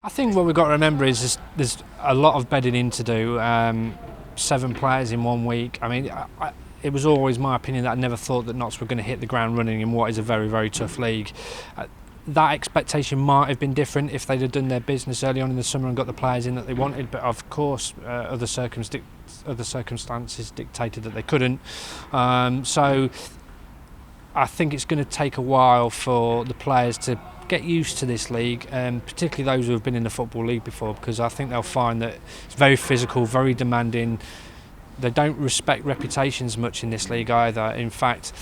I think what we've got to remember is there's a lot of bedding in to do. 7 players in 1 week. I mean, it was always my opinion that I never thought that Notts were going to hit the ground running in what is a very, very tough league. That expectation might have been different if they'd have done their business early on in the summer and got the players in that they wanted, but of course other circumstances dictated that they couldn't. So I think it's going to take a while for the players to get used to this league, particularly those who have been in the Football League before, because I think they'll find that it's very physical, very demanding. They don't respect reputations much in this league either. In fact,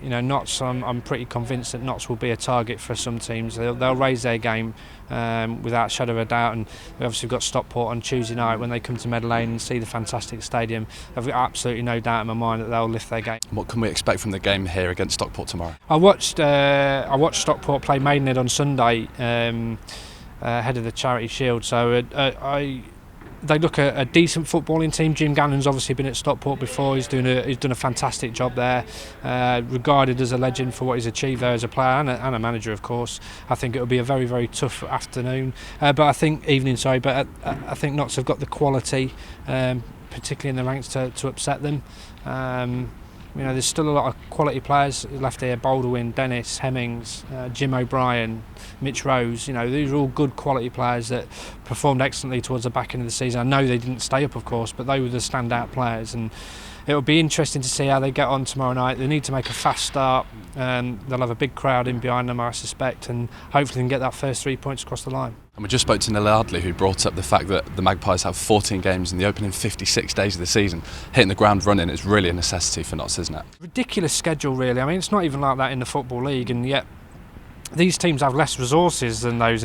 you know, Notts, I'm pretty convinced that Notts will be a target for some teams. They'll raise their game without a shadow of a doubt, and we've obviously got Stockport on Tuesday night when they come to Meadow Lane and see the fantastic stadium. I've got absolutely no doubt in my mind that they'll lift their game. What can we expect from the game here against Stockport tomorrow? I watched Stockport play Maidenhead on Sunday ahead of the Charity Shield, so they look a decent footballing team. Jim Gannon's obviously been at Stockport before. He's done a fantastic job there, regarded as a legend for what he's achieved there as a player and a manager, of course. I think it'll be a very, very tough evening. But I think Notts have got the quality, particularly in the ranks, to upset them. You know, there's still a lot of quality players left here: Baldwin, Dennis, Hemmings, Jim O'Brien, Mitch Rose. You know, these are all good quality players that performed excellently towards the back end of the season. I know they didn't stay up, of course, but they were the standout players, and it'll be interesting to see how they get on tomorrow night. They need to make a fast start, and they'll have a big crowd in behind them, I suspect, and hopefully they can get that first 3 points across the line. And we just spoke to Neil Ardley, who brought up the fact that the Magpies have 14 games in the opening 56 days of the season. Hitting the ground running is really a necessity for Notts, isn't it? Ridiculous schedule, really. I mean, it's not even like that in the Football League, and yet these teams have less resources than those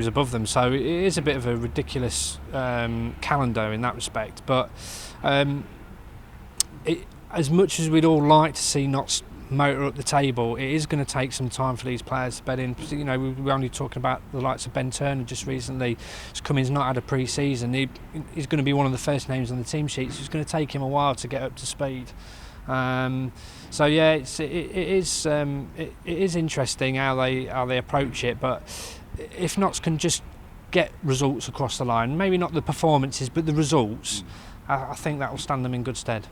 above them, so it is a bit of a ridiculous calendar in that respect. But as much as we'd all like to see Notts motor up the table, it is going to take some time for these players to bed in. You know, we're only talking about the likes of Ben Turner just recently. He's come in, he's not had a pre-season. He's going to be one of the first names on the team sheets. It's going to take him a while to get up to speed. So yeah, it is interesting how they approach it. But if Notts can just get results across the line, maybe not the performances, but the results, I think that will stand them in good stead.